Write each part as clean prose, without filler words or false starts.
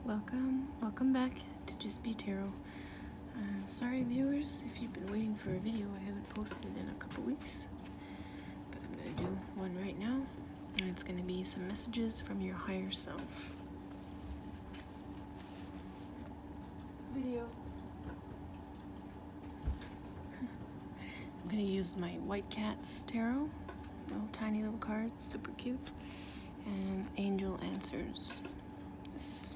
Welcome back to Just Be Tarot. Sorry viewers, if you've been waiting for a video, I haven't posted in a couple weeks, but I'm going to do one right now, and it's going to be some messages from your higher self. Video. I'm going to use my White Cats Tarot, little tiny little cards, super cute, and Angel Answers. This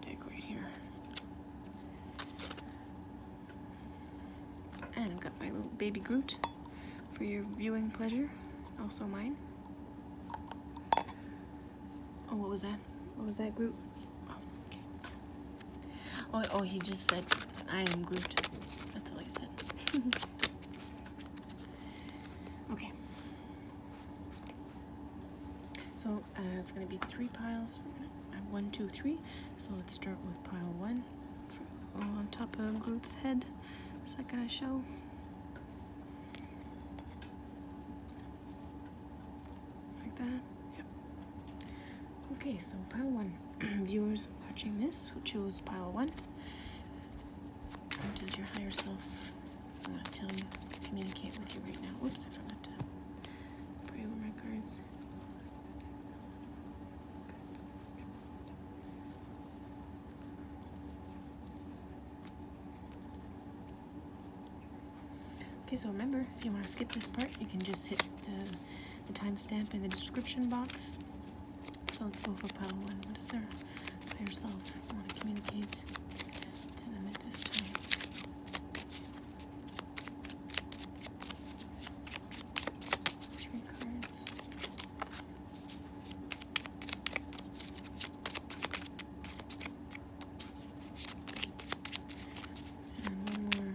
deck right here. And I've got my little baby Groot for your viewing pleasure, also mine. Oh, what was that? What was that, Groot? Oh, okay. Oh, he just said, I am Groot. That's all he said. Okay. So it's going to be 3 piles. We're going to have 1, 2, 3. So let's start with pile 1 on top of Groot's head. Is that going to show? Like that? Yep. Okay, so pile 1. Viewers watching this who chose pile 1. What does your higher self want to tell you, communicate with you right now? Whoops, I forgot to pray over my cards. Okay, so remember, if you want to skip this part, you can just hit the timestamp in the description box. So let's go for pile 1. What does their higher self want to communicate to them at this time? Three cards. And one more.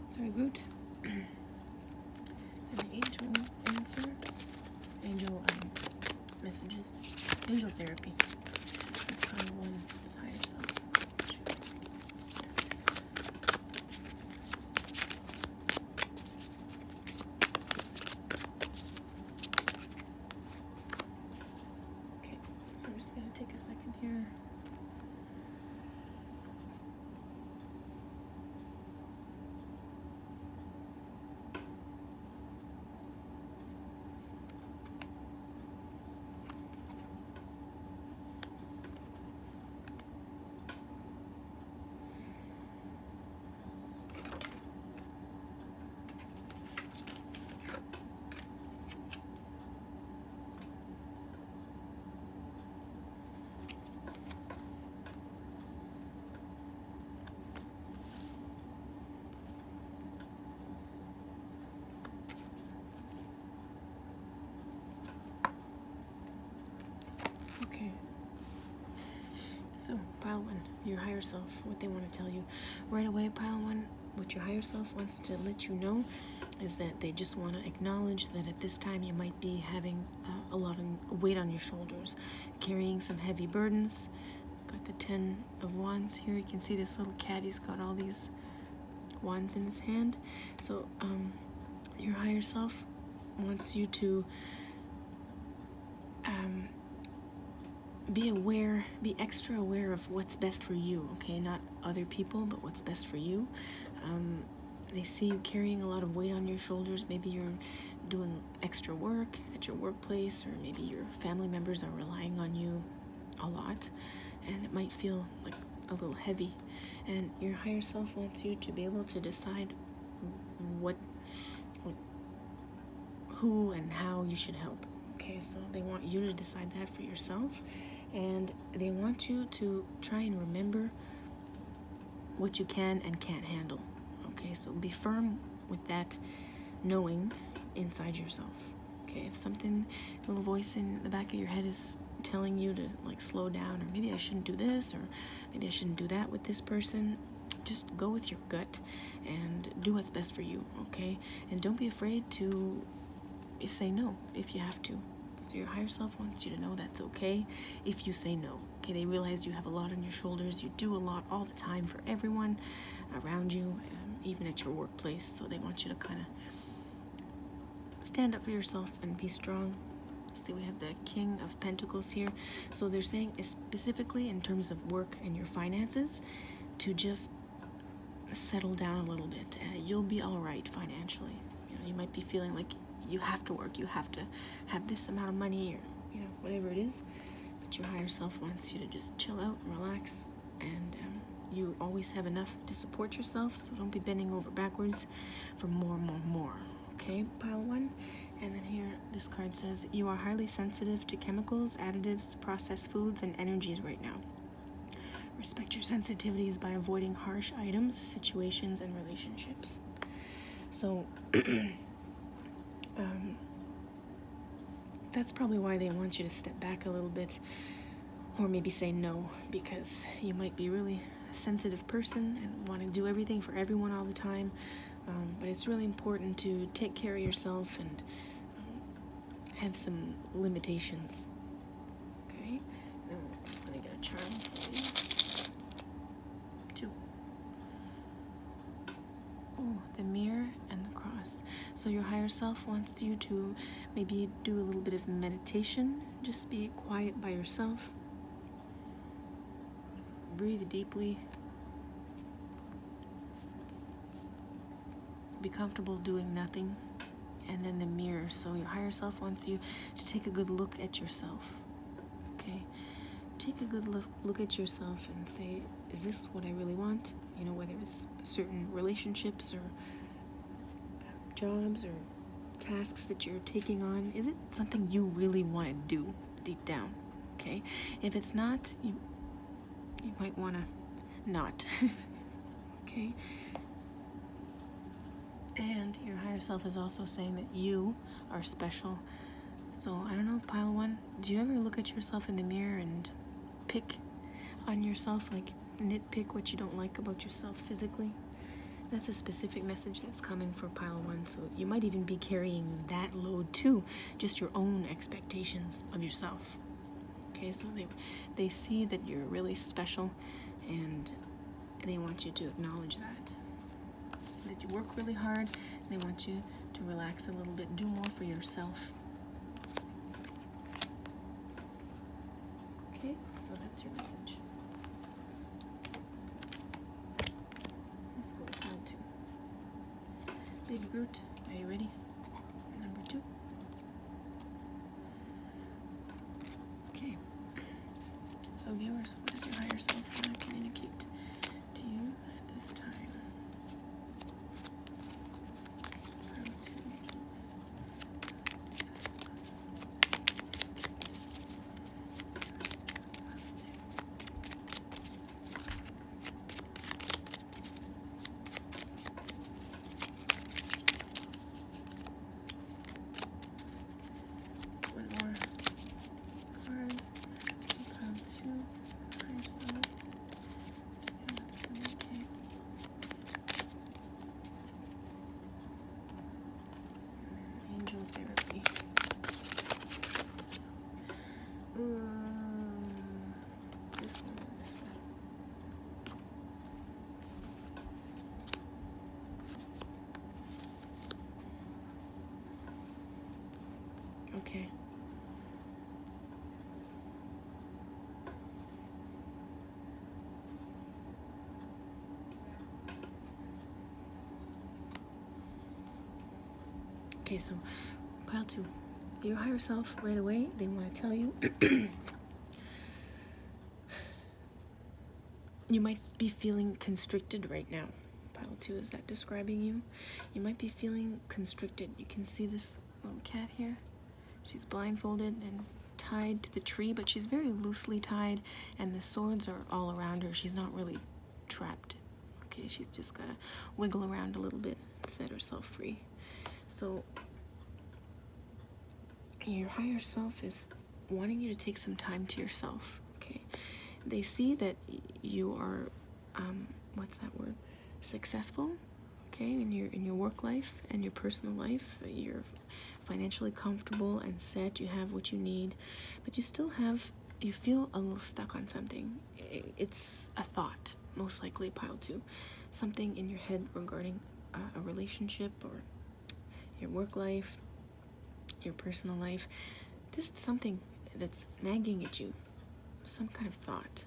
Sorry, Groot. And the angel answers, angel messages, angel therapy. Pile 1 is higher self. Okay, so we're just gonna take a second here. Okay, so pile 1, your higher self, what they want to tell you. Right away, pile 1, what your higher self wants to let you know is that they just want to acknowledge that at this time you might be having a lot of weight on your shoulders, carrying some heavy burdens. Got the 10 of Wands here. You can see this little cat, he's got all these wands in his hand. So your higher self wants you to be extra aware of what's best for you, okay? Not other people, but what's best for you. They see you carrying a lot of weight on your shoulders. Maybe you're doing extra work at your workplace, or maybe your family members are relying on you a lot, and it might feel like a little heavy. And your higher self wants you to be able to decide who and how you should help. Okay, so they want you to decide that for yourself, and they want you to try and remember what you can and can't handle. Okay, so be firm with that knowing inside yourself. Okay, if something, a little voice in the back of your head is telling you to like slow down, or maybe I shouldn't do this, or maybe I shouldn't do that with this person, just go with your gut and do what's best for you, okay? And don't be afraid to say no if you have to. So your higher self wants you to know that's okay if you say no, Okay, they realize you have a lot on your shoulders. You do a lot all the time for everyone around you, even at your workplace. So they want you to kind of stand up for yourself and be strong. See, we have the King of Pentacles here. So they're saying specifically in terms of work and your finances to just settle down a little bit. You'll be all right financially. You know, you might be feeling like you have to work, you have to have this amount of money, or whatever it is. But your higher self wants you to just chill out and relax, and you always have enough to support yourself. So don't be bending over backwards for more. Okay, pile one. And then here, this card says, you are highly sensitive to chemicals, additives, processed foods, and energies right now. Respect your sensitivities by avoiding harsh items, situations, and relationships. So, that's probably why they want you to step back a little bit, or maybe say no, because you might be really a sensitive person and want to do everything for everyone all the time. But it's really important to take care of yourself and have some limitations. Okay? Now, I'm just going to get a charm for you. 2. Oh, the mirror and the cross. So your higher self wants you to maybe do a little bit of meditation. Just be quiet by yourself. Breathe deeply. Be comfortable doing nothing. And then the mirror. So your higher self wants you to take a good look at yourself. Okay? Take a good look at yourself and say, is this what I really want? You know, whether it's certain relationships or jobs or tasks that you're taking on. Is it something you really want to do deep down? Okay? If it's not, you might want to not. Okay? And your higher self is also saying that you are special. So, I don't know, pile one, do you ever look at yourself in the mirror and pick on yourself, like nitpick what you don't like about yourself physically? That's a specific message that's coming for pile one. So you might even be carrying that load too, just your own expectations of yourself. Okay, so they see that you're really special, and they want you to acknowledge that you work really hard. They want you to relax a little bit, do more for yourself. Okay, so that's your message. Let's go with round 2. Big Groot, are you ready? Number 2. Okay. So viewers, what does your higher self want to communicate to you at this time? Therapy. This one and this one. Okay. Okay, so pile 2. Your higher self right away, they want to tell you you might be feeling constricted right now. Pile 2, is that describing you? You might be feeling constricted. You can see this little cat here. She's blindfolded and tied to the tree, but she's very loosely tied, and the swords are all around her. She's not really trapped. Okay, she's just got to wiggle around a little bit and set herself free. So your higher self is wanting you to take some time to yourself. Okay, they see that you are what's that word, successful, okay, in your work life and your personal life. You're financially comfortable and set. You have what you need, but you still have you feel a little stuck on something. It's a thought, most likely pile 2. Something in your head regarding a relationship or your work life, your personal life. Just something that's nagging at you. Some kind of thought.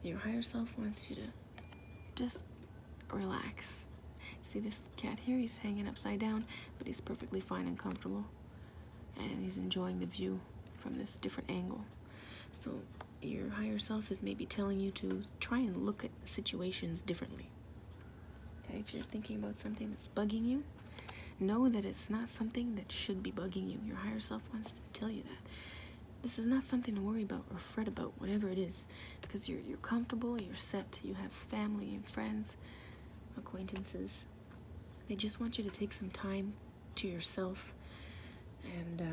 Your higher self wants you to just relax. See this cat here? He's hanging upside down, but he's perfectly fine and comfortable. And he's enjoying the view from this different angle. So your higher self is maybe telling you to try and look at situations differently. Okay, if you're thinking about something that's bugging you, know that it's not something that should be bugging you. Your higher self wants to tell you that. This is not something to worry about or fret about, whatever it is, because you're comfortable, you're set, you have family and friends, acquaintances. They just want you to take some time to yourself and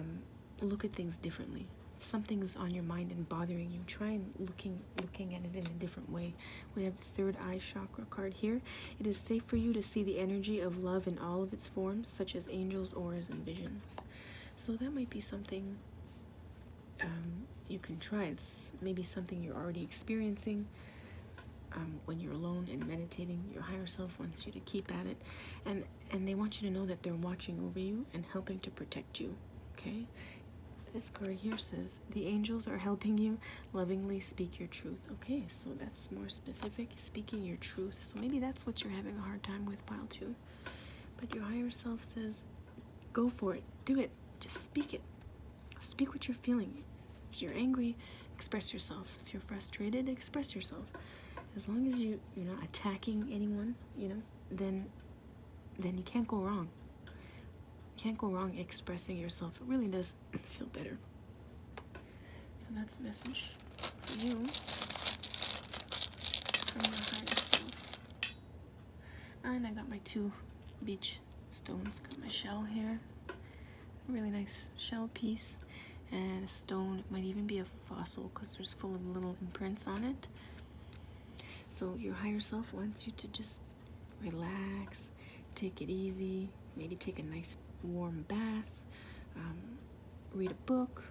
look at things differently. If something's on your mind and bothering you, try and looking at it in a different way. We have the third eye chakra card here. It is safe for you to see the energy of love in all of its forms, such as angels, auras, and visions. So that might be something you can try. It's maybe something you're already experiencing. When you're alone and meditating, your higher self wants you to keep at it, and they want you to know that they're watching over you and helping to protect you. Okay, this card here says the angels are helping you lovingly speak your truth. Okay, so that's more specific, speaking your truth. So maybe that's what you're having a hard time with, pile 2. But your higher self says go for it, do it, just speak it, speak what you're feeling. If you're angry, express yourself. If you're frustrated, express yourself. As long as you're not attacking anyone, then you can't go wrong. You can't go wrong expressing yourself. It really does feel better. So that's the message for you from your higher self. And I got my 2 beach stones. Got my shell here. A really nice shell piece. And a stone. It might even be a fossil because there's full of little imprints on it. So your higher self wants you to just relax, take it easy, maybe take a nice warm bath, read a book,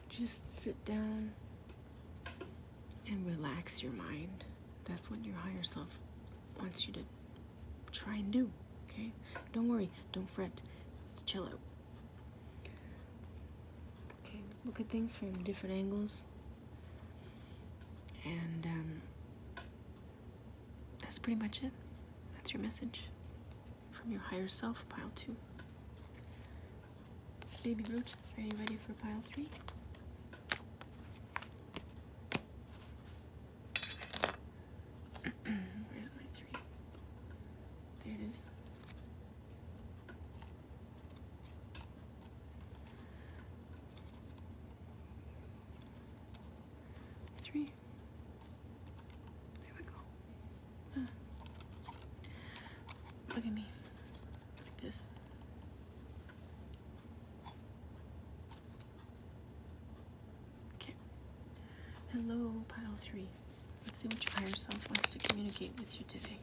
just sit down and relax your mind. That's what your higher self wants you to try and do, okay? Don't worry, don't fret, just chill out. Okay, look at things from different angles. And that's pretty much it. That's your message from your higher self, pile 2. Baby Groot, are you ready for pile 3? Where's my 3? There it is. Three. There we go. Look at me. Like this. Okay. Hello, pile 3. Let's see what your higher self wants to communicate with you today.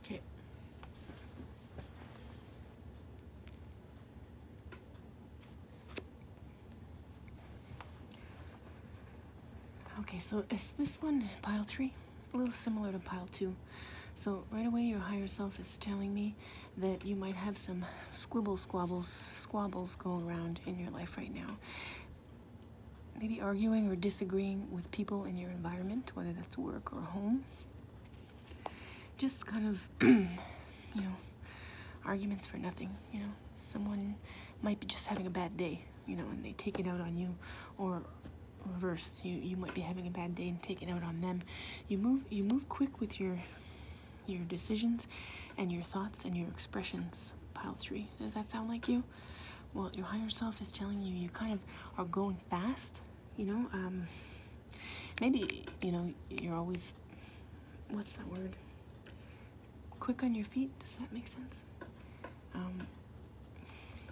Okay. Okay, so is this one, pile 3, a little similar to pile 2. So right away your higher self is telling me that you might have some squabbles going around in your life right now. Maybe arguing or disagreeing with people in your environment, whether that's work or home. Just kind of, arguments for nothing, Someone might be just having a bad day, and they take it out on you, or reversed. You might be having a bad day and take it out on them. You move quick with your decisions, and your thoughts and your expressions, pile 3. Does that sound like you? Well, your higher self is telling you you kind of are going fast, you know. Maybe, you know, you're always, what's that word? Quick on your feet. Does that make sense?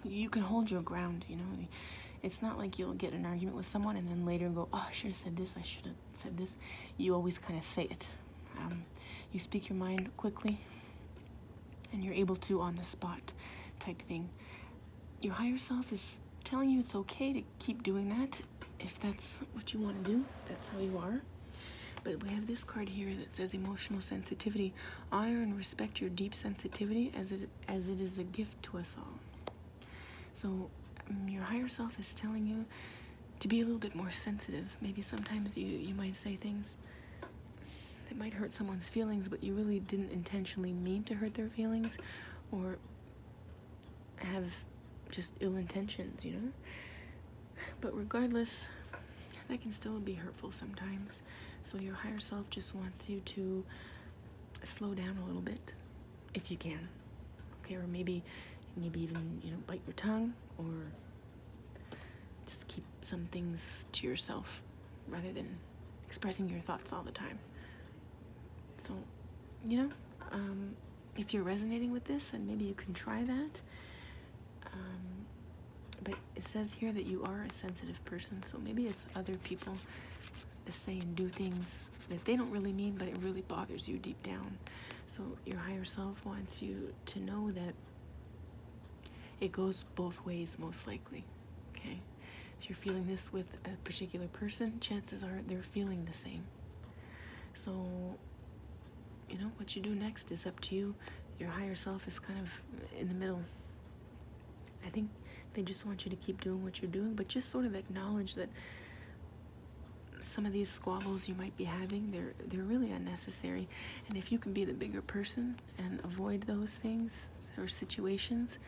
You can hold your ground, you know. It's not like you'll get an argument with someone and then later go, oh, I should have said this, I should have said this. You always kind of say it. You speak your mind quickly, and you're able to on the spot type thing. Your higher self is telling you it's okay to keep doing that if that's what you want to do. That's how you are. But we have this card here that says emotional sensitivity. Honor and respect your deep sensitivity as it is a gift to us all. So your higher self is telling you to be a little bit more sensitive. Maybe sometimes you might say things that might hurt someone's feelings, but you really didn't intentionally mean to hurt their feelings or have just ill intentions, you know? But regardless, that can still be hurtful sometimes. So your higher self just wants you to slow down a little bit, if you can. Okay, or maybe even, you know, bite your tongue, or just keep some things to yourself rather than expressing your thoughts all the time. So, you know, if you're resonating with this, then maybe you can try that. But it says here that you are a sensitive person, so maybe it's other people that say and do things that they don't really mean, but it really bothers you deep down. So your higher self wants you to know that it goes both ways, most likely, okay? If you're feeling this with a particular person, chances are they're feeling the same. So, you know, what you do next is up to you. Your higher self is kind of in the middle. I think they just want you to keep doing what you're doing, but just sort of acknowledge that some of these squabbles you might be having, they're really unnecessary. And if you can be the bigger person and avoid those things or situations,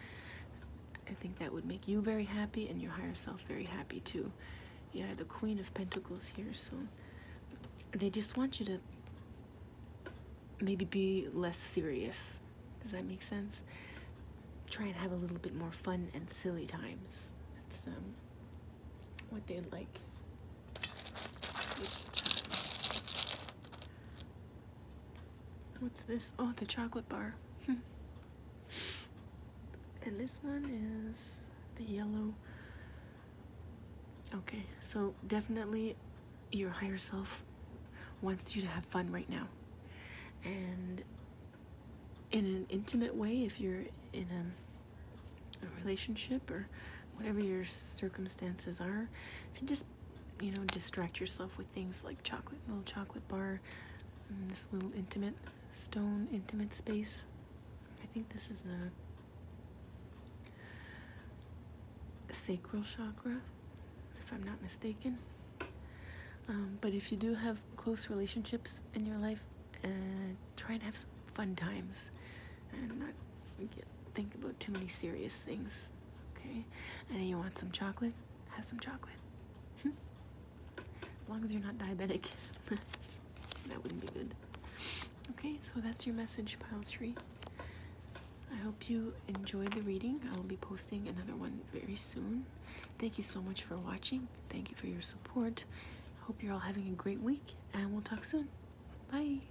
I think that would make you very happy and your higher self very happy too. Yeah, the Queen of Pentacles here, so they just want you to maybe be less serious. Does that make sense? Try and have a little bit more fun and silly times. That's what they like. What's this? Oh, the chocolate bar. And this one is the yellow. Okay, so definitely your higher self wants you to have fun right now. And in an intimate way, if you're in a relationship or whatever your circumstances are, to just, you know, distract yourself with things like chocolate, little chocolate bar, and this little intimate space. I think this is the sacral chakra, if I'm not mistaken. But if you do have close relationships in your life, try and have some fun times and not think about too many serious things, okay? And you want some chocolate? Have some chocolate. As long as you're not diabetic. That wouldn't be good. Okay, so that's your message, pile 3. I hope you enjoyed the reading. I'll be posting another one very soon. Thank you so much for watching. Thank you for your support. I hope you're all having a great week, and we'll talk soon. Bye.